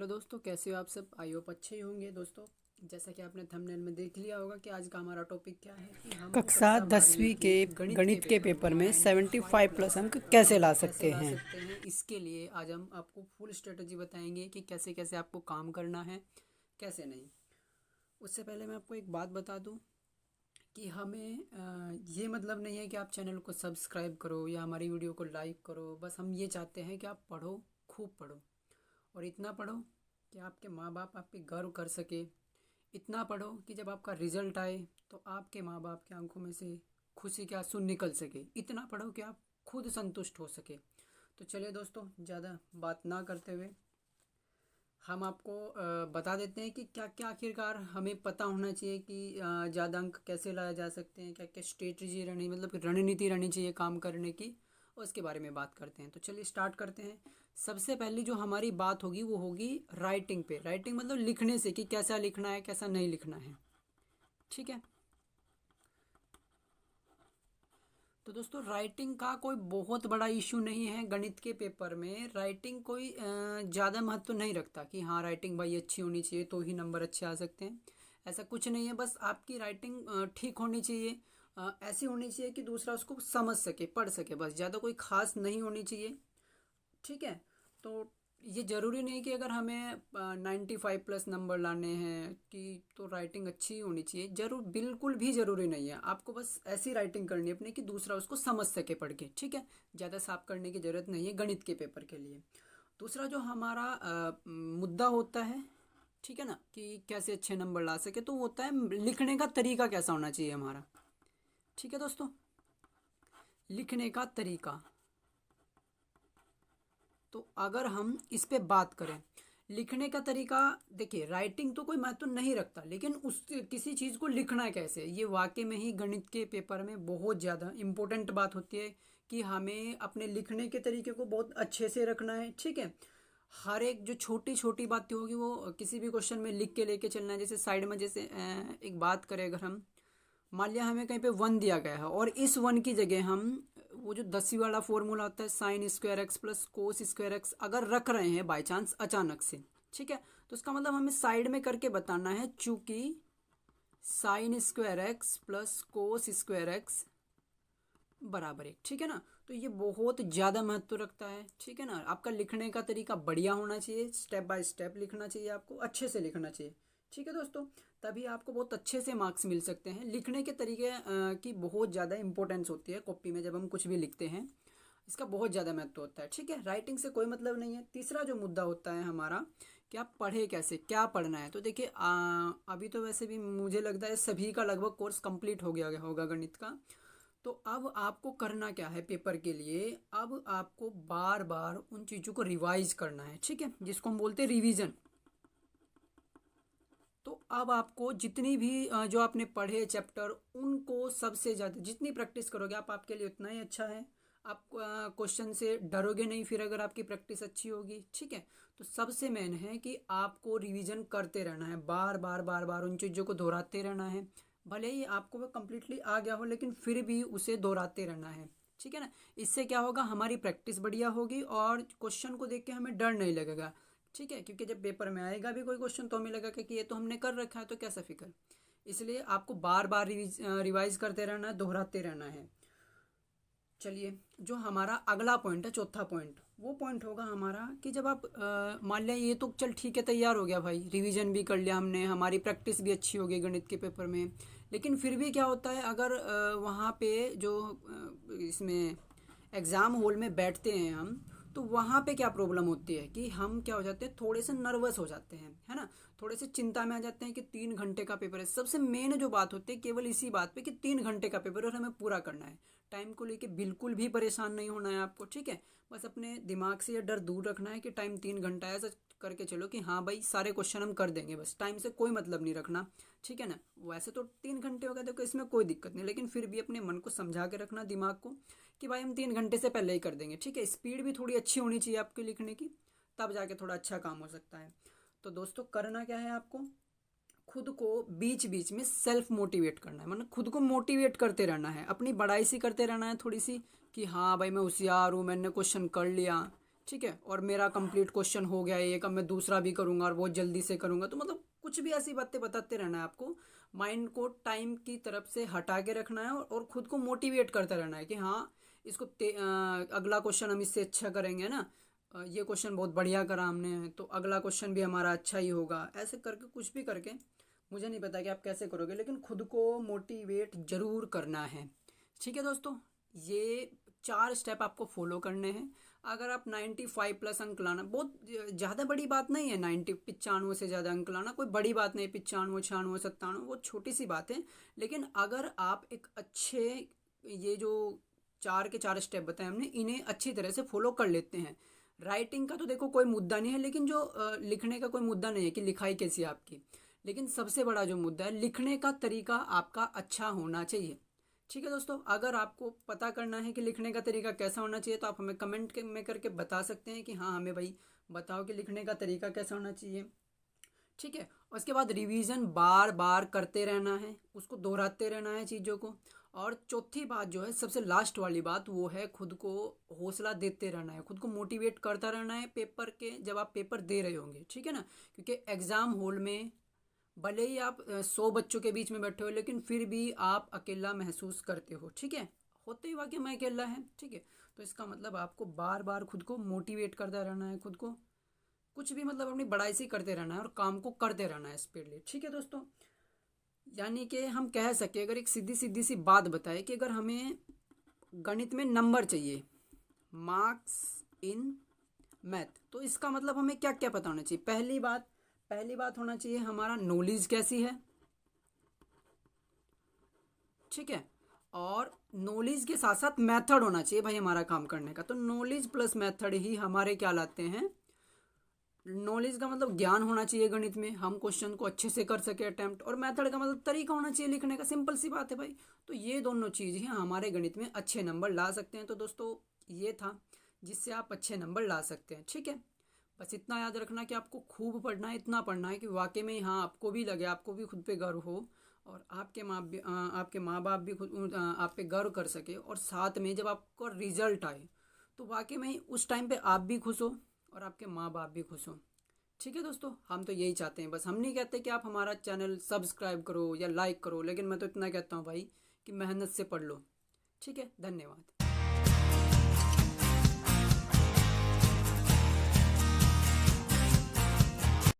दोस्तों, कैसे हो आप सब। आई होप अच्छे ही होंगे। दोस्तों, जैसा कि आपने थंबनेल में देख लिया होगा कि आज का हमारा टॉपिक क्या है कि हम कक्षा कक्षा 12वीं 10वीं के के गणित के गणित के पेपर में पेपर में 95 75 प्लस प्लस अंक अंक कैसे ला कैसे सकते ला हैं। सकते हैं, इसके लिए आज हम आपको फुल स्ट्रेटजी बताएंगे कि कैसे कैसे आपको काम करना है, कैसे नहीं। उससे पहले मैं आपको एक बात बता दूं कि हमें ये मतलब नहीं है कि आप चैनल को सब्सक्राइब करो या हमारी वीडियो को लाइक करो। बस हम ये चाहते हैं कि आप पढ़ो, खूब पढ़ो, और इतना पढ़ो कि आपके माँ बाप आप पे गर्व कर सके। इतना पढ़ो कि जब आपका रिजल्ट आए तो आपके माँ बाप की आंखों में से खुशी के आंसू निकल सके। इतना पढ़ो कि आप खुद संतुष्ट हो सके। तो चलिए दोस्तों, ज़्यादा बात ना करते हुए हम आपको बता देते हैं कि क्या क्या आखिरकार हमें पता होना चाहिए कि ज़्यादा अंक कैसे लाए जा सकते हैं, क्या क्या स्ट्रेटजी रहनी, मतलब रणनीति रहनी चाहिए काम करने की, और इसके बारे में बात करते हैं। तो चलिए स्टार्ट करते हैं। सबसे पहली जो हमारी बात होगी वो होगी राइटिंग पे। राइटिंग मतलब लिखने से, कि कैसा लिखना है कैसा नहीं लिखना है। ठीक है। तो दोस्तों, राइटिंग का कोई बहुत बड़ा इशू नहीं है। गणित के पेपर में राइटिंग कोई ज़्यादा महत्व नहीं रखता कि हाँ राइटिंग भाई अच्छी होनी चाहिए तो ही नंबर अच्छे आ सकते हैं। ऐसा कुछ नहीं है। बस आपकी राइटिंग ठीक होनी चाहिए, ऐसी होनी चाहिए कि दूसरा उसको समझ सके, पढ़ सके। बस ज़्यादा कोई खास नहीं होनी चाहिए। ठीक है। तो ये ज़रूरी नहीं कि अगर हमें 95 प्लस नंबर लाने हैं कि तो राइटिंग अच्छी होनी चाहिए। जरूर, बिल्कुल भी ज़रूरी नहीं है। आपको बस ऐसी राइटिंग करनी है अपनी कि दूसरा उसको समझ सके पढ़ के। ठीक है। ज़्यादा साफ करने की ज़रूरत नहीं है गणित के पेपर के लिए। दूसरा जो हमारा मुद्दा होता है, ठीक है ना, कि कैसे अच्छे नंबर ला सके, तो वो होता है लिखने का तरीका कैसा होना चाहिए हमारा। ठीक है दोस्तों, लिखने का तरीका। तो अगर हम इस पे बात करें लिखने का तरीका, देखिए राइटिंग तो कोई महत्व नहीं रखता, लेकिन उस किसी चीज़ को लिखना कैसे, ये वाकई में ही गणित के पेपर में बहुत ज़्यादा इम्पोर्टेंट बात होती है कि हमें अपने लिखने के तरीके को बहुत अच्छे से रखना है। ठीक है। हर एक जो छोटी छोटी बातें होगी वो किसी भी क्वेश्चन में लिख के लेके चलना है। जैसे साइड में, जैसे एक बात करें अगर हम, मान लिया हमें कहीं पे वन दिया गया है और इस वन की जगह हम वो जो 10वीं वाला फॉर्मूला होता है sine square x plus cos square x अगर रख रहे हैं बाय चांस अचानक से, ठीक है, तो उसका मतलब हमें साइड में करके बताना है चूंकि sine square x plus cos square x बराबर एक। ठीक है ना। तो ये बहुत ज़्यादा महत्व रखता है। ठीक है ना। आपका लिखने का तरीका बढ़िया होना चाहिए, स्टेप बाय स्टेप लिखना चाहिए, आपको अच्छे से लिखना चाहिए। ठीक है दोस्तों, तभी आपको बहुत अच्छे से मार्क्स मिल सकते हैं। लिखने के तरीके की बहुत ज़्यादा इंपॉर्टेंस होती है कॉपी में जब हम कुछ भी लिखते हैं। इसका बहुत ज़्यादा महत्व होता है। ठीक है। राइटिंग से कोई मतलब नहीं है। तीसरा जो मुद्दा होता है हमारा कि आप पढ़े कैसे, क्या पढ़ना है। तो देखिए अभी तो वैसे भी मुझे लगता है सभी का लगभग कोर्स कंप्लीट हो गया होगा गणित का। तो अब आपको करना क्या है पेपर के लिए, अब आपको बार बार उन चीज़ों को रिवाइज करना है। ठीक है, जिसको हम बोलते हैं रिवीजन। तो अब आपको जितनी भी जो आपने पढ़े चैप्टर, उनको सबसे ज़्यादा जितनी प्रैक्टिस करोगे आप, आपके लिए उतना ही अच्छा है। आप क्वेश्चन से डरोगे नहीं फिर अगर आपकी प्रैक्टिस अच्छी होगी। ठीक है। तो सबसे मेन है कि आपको रिवीजन करते रहना है, बार बार बार बार उन चीज़ों को दोहराते रहना है। भले ही आपको वो कम्प्लीटली आ गया हो लेकिन फिर भी उसे दोहराते रहना है। ठीक है ना। इससे क्या होगा, हमारी प्रैक्टिस बढ़िया होगी और क्वेश्चन को देख के हमें डर नहीं लगेगा। ठीक है, क्योंकि जब पेपर में आएगा भी कोई क्वेश्चन तो हमें लगेगा कि ये तो हमने कर रखा है तो कैसा फिक्र। इसलिए आपको बार बार रिवाइज करते रहना है, दोहराते रहना है। चलिए, जो हमारा अगला पॉइंट है, चौथा पॉइंट, वो पॉइंट होगा हमारा कि जब आप मान लिया ये तो चल ठीक है, तैयार हो गया भाई, रिवीजन भी कर लिया हमने, हमारी प्रैक्टिस भी अच्छी हो गई गणित के पेपर में, लेकिन फिर भी क्या होता है अगर वहाँ पे जो इसमें एग्ज़ाम हॉल में बैठते हैं हम, तो वहाँ पे क्या प्रॉब्लम होती है कि हम क्या हो जाते हैं, थोड़े से नर्वस हो जाते हैं, है ना, थोड़े से चिंता में आ जाते हैं कि 3 घंटे का पेपर है। सबसे मेन जो बात होती है केवल इसी बात पे कि 3 घंटे का पेपर है और हमें पूरा करना है। टाइम को लेके बिल्कुल भी परेशान नहीं होना है आपको। ठीक है। बस अपने दिमाग से ये डर दूर रखना है कि टाइम 3 घंटा है, ऐसा करके चलो कि हाँ भाई सारे क्वेश्चन हम कर देंगे, बस टाइम से कोई मतलब नहीं रखना। ठीक है ना। वैसे तो 3 घंटे हो गए देखो, इसमें कोई दिक्कत नहीं, लेकिन फिर भी अपने मन को समझा के रखना, दिमाग को, कि भाई हम 3 घंटे से पहले ही कर देंगे। ठीक है। स्पीड भी थोड़ी अच्छी होनी चाहिए आपके लिखने की, तब जाके थोड़ा अच्छा काम हो सकता है। तो दोस्तों, करना क्या है आपको, खुद को बीच बीच में सेल्फ मोटिवेट करना है, मतलब खुद को मोटिवेट करते रहना है, अपनी बड़ाई सी करते रहना है थोड़ी सी, कि हाँ भाई मैं होशियार हूँ, मैंने क्वेश्चन कर लिया। ठीक है, और मेरा कंप्लीट क्वेश्चन हो गया एक, अब मैं दूसरा भी करूँगा और बहुत जल्दी से करूँगा। तो मतलब कुछ भी ऐसी बातें बताते रहना है आपको। माइंड को टाइम की तरफ से हटा के रखना है और खुद को मोटिवेट करते रहना है कि हाँ इसको अगला क्वेश्चन हम इससे अच्छा करेंगे ना। ये क्वेश्चन बहुत बढ़िया करा हमने, तो अगला क्वेश्चन भी हमारा अच्छा ही होगा। ऐसे करके कुछ भी करके, मुझे नहीं पता कि आप कैसे करोगे, लेकिन खुद को मोटिवेट जरूर करना है। ठीक है दोस्तों, ये 4 स्टेप आपको फॉलो करने हैं। अगर आप 95 प्लस अंक लाना, बहुत ज़्यादा बड़ी बात नहीं है। 95 से ज़्यादा अंक लाना कोई बड़ी बात नहीं। 95 96 97 वो छोटी सी बात है। लेकिन अगर आप एक अच्छे, ये जो 4 स्टेप बताए हमने, इन्हें अच्छी तरह से फॉलो कर लेते हैं। राइटिंग का तो देखो कोई मुद्दा नहीं है, लेकिन जो लिखने का कोई मुद्दा नहीं है कि लिखाई कैसी है आपकी। लेकिन सबसे बड़ा जो मुद्दा है, लिखने का तरीका आपका अच्छा होना चाहिए। ठीक है दोस्तों, अगर आपको पता करना है कि लिखने का तरीका कैसा होना चाहिए, तो आप हमें कमेंट में करके बता सकते हैं कि हाँ हमें भाई बताओ कि लिखने का तरीका कैसा होना चाहिए। ठीक है, उसके बाद रिवीजन बार बार करते रहना है, उसको दोहराते रहना है चीज़ों को। और चौथी बात जो है, सबसे लास्ट वाली बात, वो है खुद को हौसला देते रहना है, खुद को मोटिवेट करता रहना है पेपर के, जब आप पेपर दे रहे होंगे। ठीक है ना, क्योंकि एग्ज़ाम हॉल में भले ही आप 100 बच्चों के बीच में बैठे हो, लेकिन फिर भी आप अकेला महसूस करते हो। ठीक है, होते ही वाकई में अकेला है। ठीक है, तो इसका मतलब आपको बार बार खुद को मोटिवेट करता रहना है, खुद को कुछ भी मतलब अपनी बड़ाई से करते रहना है और काम को करते रहना है स्पीडली। ठीक है दोस्तों, यानी कि हम कह सके, अगर एक सीधी सीधी सी बात बताए कि अगर हमें गणित में नंबर चाहिए, मार्क्स इन मैथ, तो इसका मतलब हमें क्या क्या पता होना चाहिए। पहली बात होना चाहिए हमारा नॉलेज कैसी है। ठीक है, और नॉलेज के साथ साथ मेथड होना चाहिए भाई हमारा काम करने का। तो नॉलेज प्लस मेथड ही हमारे क्या लाते हैं। नॉलेज का मतलब ज्ञान होना चाहिए गणित में, हम क्वेश्चन को अच्छे से कर सके अटेम्प्ट, और मेथड का मतलब तरीका होना चाहिए लिखने का। सिंपल सी बात है भाई। तो ये दोनों चीज़ ही हमारे गणित में अच्छे नंबर ला सकते हैं। तो दोस्तों ये था जिससे आप अच्छे नंबर ला सकते हैं। ठीक है, बस इतना याद रखना कि आपको खूब पढ़ना है, इतना पढ़ना है कि वाकई में हाँ आपको भी लगे, आपको भी खुद पे गर्व हो, और आपके माँ बाप भी खुद आप पे गर्व कर सके। और साथ में जब आपको रिजल्ट आए, तो वाकई में ही उस टाइम पे आप भी खुश हो और आपके माँ बाप भी खुश हो। ठीक है दोस्तों, हम तो यही चाहते हैं। बस हम नहीं कहते कि आप हमारा चैनल सब्सक्राइब करो या लाइक करो, लेकिन मैं तो इतना कहता हूँ भाई कि मेहनत से पढ़ लो। ठीक है, धन्यवाद।